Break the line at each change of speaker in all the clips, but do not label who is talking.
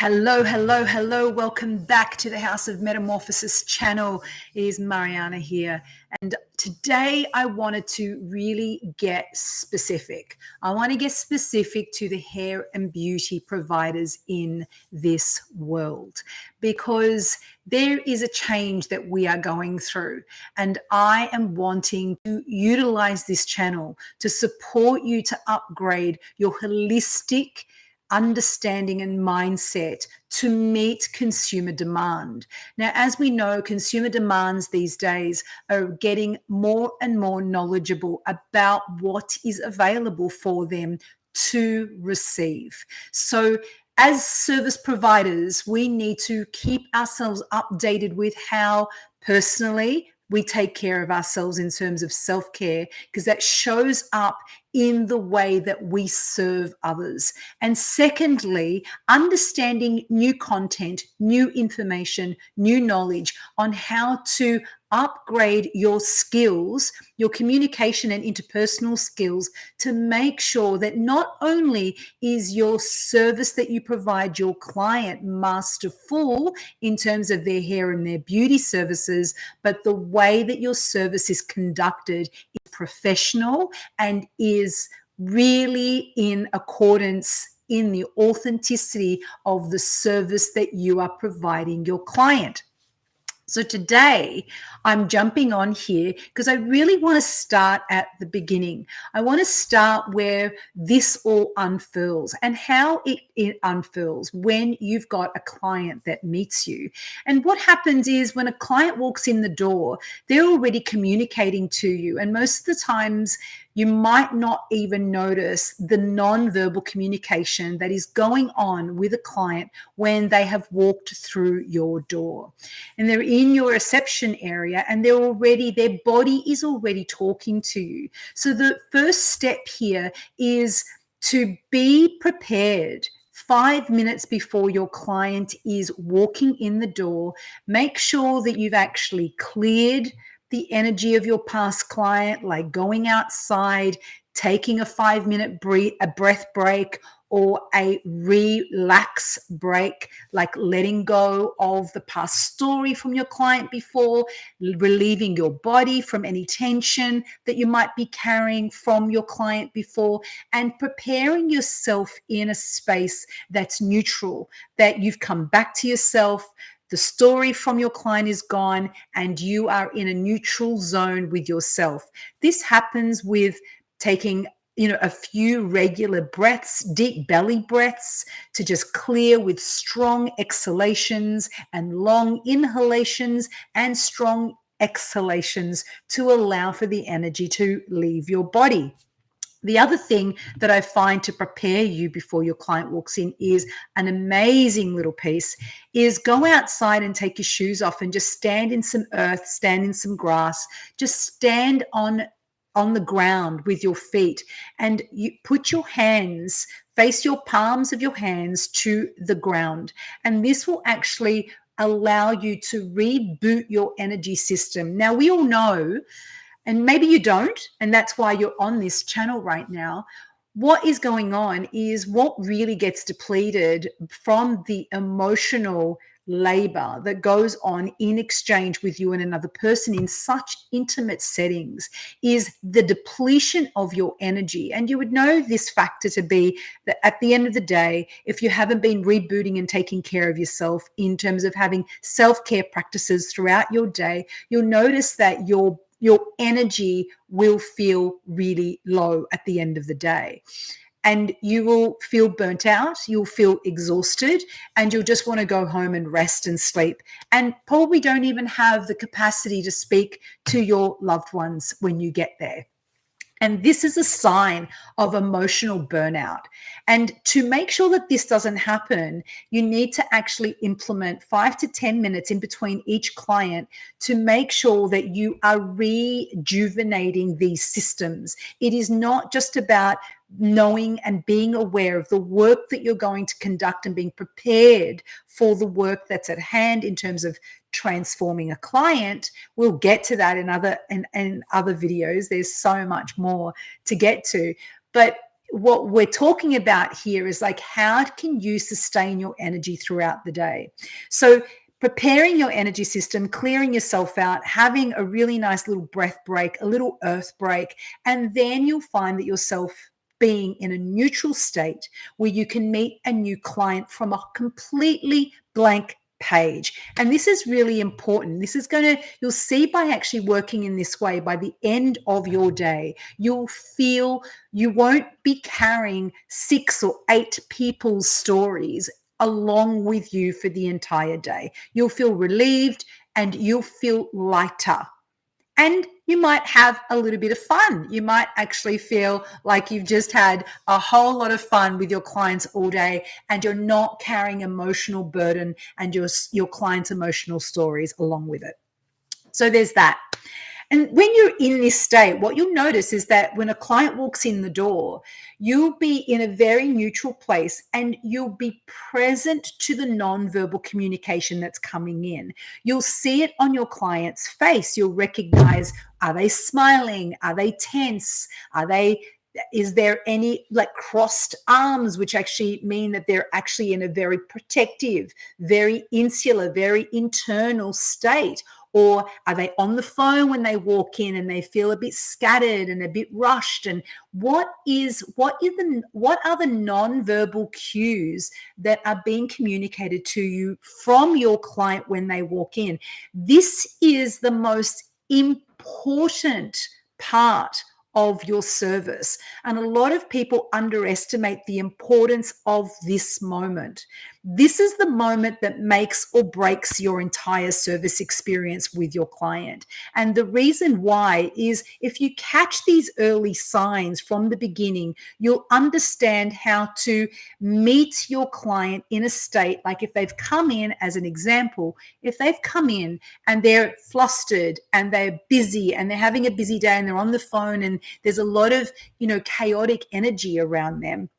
Hello, hello, hello. Welcome back to the House of Metamorphosis channel. It is Mariana here. And today I wanted to really get specific. I want to get specific to the hair and beauty providers in this world because there is a change that we are going through. And I am wanting to utilize this channel to support you to upgrade your holistic understanding and mindset to meet consumer demand. Now, as we know, consumer demands these days are getting more and more knowledgeable about what is available for them to receive. So, as service providers, we need to keep ourselves updated with how personally we take care of ourselves in terms of self-care, because that shows up in the way that we serve others. And secondly, understanding new content, new information, new knowledge on how to upgrade your skills, your communication and interpersonal skills, to make sure that not only is your service that you provide your client masterful in terms of their hair and their beauty services, but the way that your service is conducted is professional and is really in accordance in the authenticity of the service that you are providing your client. So today I'm jumping on here because I really want to start at the beginning. I want to start where this all unfurls and how it unfurls when you've got a client that meets you. And what happens is when a client walks in the door, they're already communicating to you. And most of the times you might not even notice the non-verbal communication that is going on with a client when they have walked through your door. And they're in your reception area and their body is already talking to you. So the first step here is to be prepared 5 minutes before your client is walking in the door. Make sure that you've actually cleared the energy of your past client, like going outside, taking a 5-minute breath break, or a relax break, like letting go of the past story from your client before, relieving your body from any tension that you might be carrying from your client before, and preparing yourself in a space that's neutral, that you've come back to yourself. The story from your client is gone and you are in a neutral zone with yourself. This happens with taking a few regular breaths, deep belly breaths, to just clear with strong exhalations and long inhalations and strong exhalations to allow for the energy to leave your body. The other thing that I find to prepare you before your client walks in is an amazing little piece is go outside and take your shoes off and just stand in some earth, stand in some grass, just stand on the ground with your feet, and you put your hands, face your palms of your hands to the ground. And this will actually allow you to reboot your energy system. Now, we all know, and maybe you don't, and that's why you're on this channel right now, what is going on is what really gets depleted from the emotional labor that goes on in exchange with you and another person in such intimate settings is the depletion of your energy. And you would know this factor to be that at the end of the day, if you haven't been rebooting and taking care of yourself in terms of having self-care practices throughout your day, you'll notice that your energy will feel really low at the end of the day. And you will feel burnt out, you'll feel exhausted, and you'll just want to go home and rest and sleep. And probably don't even have the capacity to speak to your loved ones when you get there. And this is a sign of emotional burnout. And to make sure that this doesn't happen, you need to actually implement 5 to 10 minutes in between each client to make sure that you are rejuvenating these systems. It is not just about knowing and being aware of the work that you're going to conduct and being prepared for the work that's at hand in terms of transforming a client. We'll get to that in other videos. There's so much more to get to. But what we're talking about here is like, how can you sustain your energy throughout the day? So preparing your energy system, clearing yourself out, having a really nice little breath break, a little earth break, and then you'll find that yourself being in a neutral state where you can meet a new client from a completely blank page. And this is really important. This is you'll see, by actually working in this way, by the end of your day, you'll feel you won't be carrying 6 or 8 people's stories along with you for the entire day. You'll feel relieved and you'll feel lighter. And you might have a little bit of fun. You might actually feel like you've just had a whole lot of fun with your clients all day, and you're not carrying emotional burden and your clients' emotional stories along with it. So there's that. And when you're in this state, what you'll notice is that when a client walks in the door, you'll be in a very neutral place and you'll be present to the nonverbal communication that's coming in. You'll see it on your client's face. You'll recognize, are they smiling? Are they tense? Is there any like crossed arms, which actually mean that they're actually in a very protective, very insular, very internal state? Or are they on the phone when they walk in and they feel a bit scattered and a bit rushed? And what are the nonverbal cues that are being communicated to you from your client when they walk in? This is the most important part of your service. And a lot of people underestimate the importance of this moment. This is the moment that makes or breaks your entire service experience with your client. And the reason why is, if you catch these early signs from the beginning, you'll understand how to meet your client in a state, like if they've come in, as an example, if they've come in and they're flustered and they're busy and they're having a busy day and they're on the phone and there's a lot of, chaotic energy around them,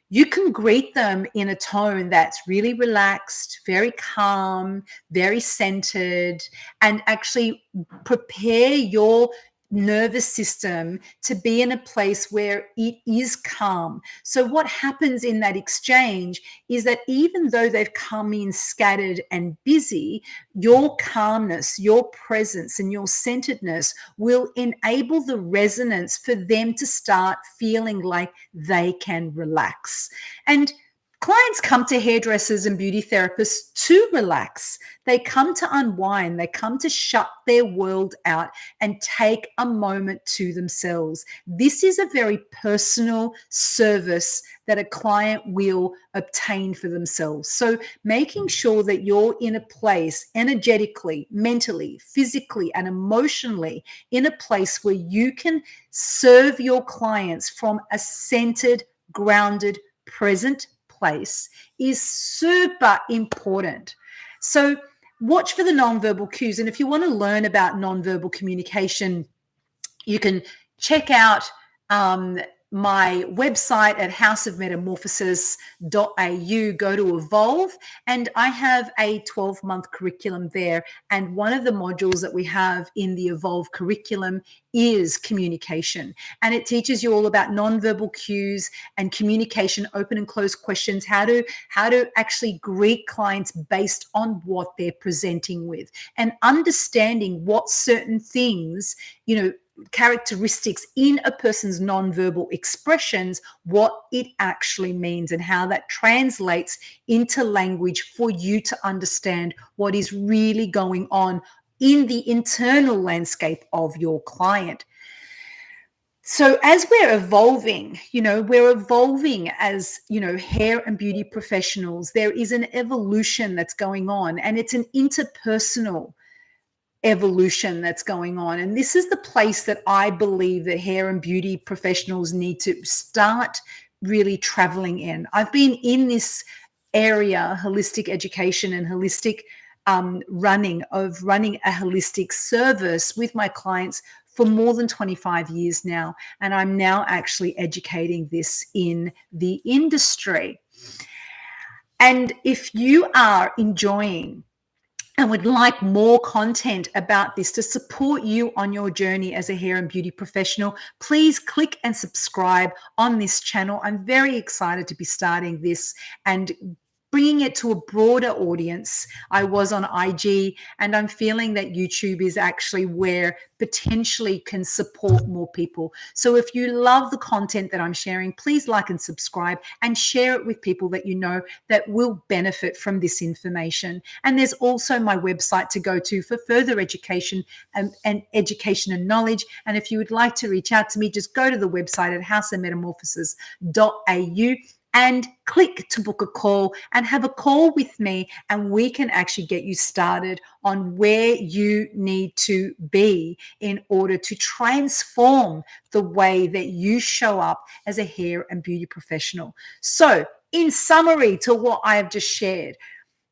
you can greet them in a tone that's really relaxed, very calm, very centered, and actually prepare your nervous system to be in a place where it is calm. So what happens in that exchange is that even though they've come in scattered and busy, your calmness, your presence, and your centeredness will enable the resonance for them to start feeling like they can relax. And clients come to hairdressers and beauty therapists to relax. They come to unwind. They come to shut their world out and take a moment to themselves. This is a very personal service that a client will obtain for themselves. So making sure that you're in a place energetically, mentally, physically, and emotionally in a place where you can serve your clients from a centered, grounded, present place is super important. So watch for the nonverbal cues. And if you want to learn about nonverbal communication, you can check out my website at houseofmetamorphosis.au. Go to Evolve, and I have a 12-month curriculum there. And one of the modules that we have in the Evolve curriculum is communication. And it teaches you all about nonverbal cues and communication, open and closed questions, how to actually greet clients based on what they're presenting with, and understanding what certain things, characteristics in a person's nonverbal expressions, what it actually means and how that translates into language for you to understand what is really going on in the internal landscape of your client. So as we're evolving as, hair and beauty professionals, there is an evolution that's going on, and it's an interpersonal evolution that's going on. And this is the place that I believe that hair and beauty professionals need to start really traveling in. I've been in this area, holistic education and holistic running a holistic service with my clients for more than 25 years now. And I'm now actually educating this in the industry. And if you are enjoying and would like more content about this to support you on your journey as a hair and beauty professional, please click and subscribe on this channel. I'm very excited to be starting this and bringing it to a broader audience. I was on IG, and I'm feeling that YouTube is actually where potentially can support more people. So if you love the content that I'm sharing, please like and subscribe and share it with people that you know that will benefit from this information. And there's also my website to go to for further education and education and knowledge. And if you would like to reach out to me, just go to the website at houseofmetamorphosis.au and click to book a call and have a call with me, and we can actually get you started on where you need to be in order to transform the way that you show up as a hair and beauty professional. So, in summary to what I have just shared,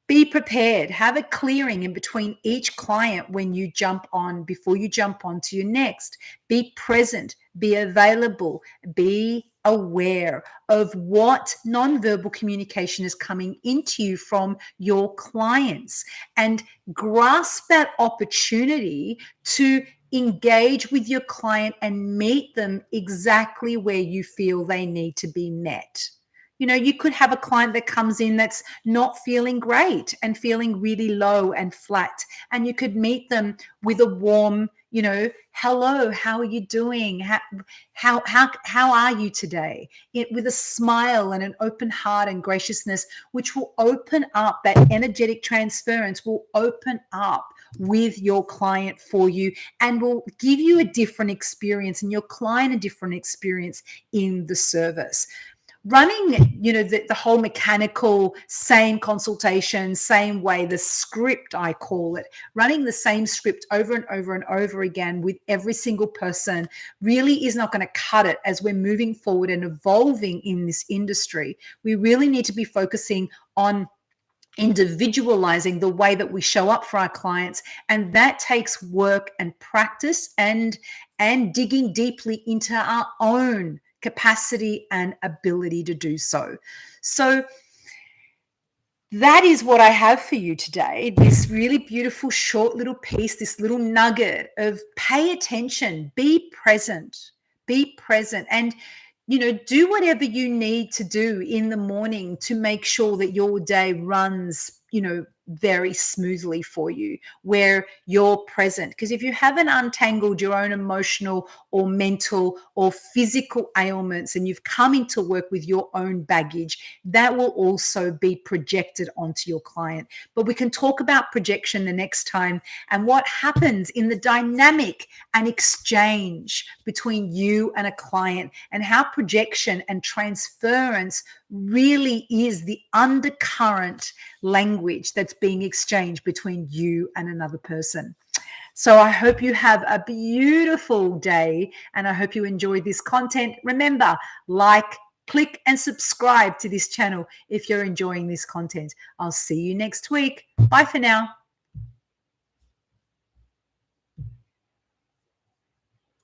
be prepared. Have a clearing in between each client when you jump on, before you jump on to your next. Be present, be available, be aware of what nonverbal communication is coming into you from your clients, and grasp that opportunity to engage with your client and meet them exactly where you feel they need to be met. You know, you could have a client that comes in that's not feeling great and feeling really low and flat. And you could meet them with a warm, you know, hello, how are you doing? How are you today? With a smile and an open heart and graciousness, which will open up, that energetic transference will open up with your client for you and will give you a different experience and your client a different experience in the service. Running, you know, the whole mechanical, same consultation, same way, the script, I call it, running the same script over and over and over again with every single person really is not going to cut it as we're moving forward and evolving in this industry. We really need to be focusing on individualizing the way that we show up for our clients, and that takes work and practice and digging deeply into our own capacity and ability to do so. So that is what I have for you today. This really beautiful short little piece, this little nugget of pay attention, be present, and you know, do whatever you need to do in the morning to make sure that your day runs, you know, very smoothly for you, where you're present. Because if you haven't untangled your own emotional or mental or physical ailments and you've come into work with your own baggage, that will also be projected onto your client. But we can talk about projection the next time and what happens in the dynamic and exchange between you and a client, and how projection and transference really is the undercurrent language that's being exchanged between you and another person. So I hope you have a beautiful day, and I hope you enjoyed this content. Remember, like, click and subscribe to this channel if you're enjoying this content. I'll see you next week. Bye for now.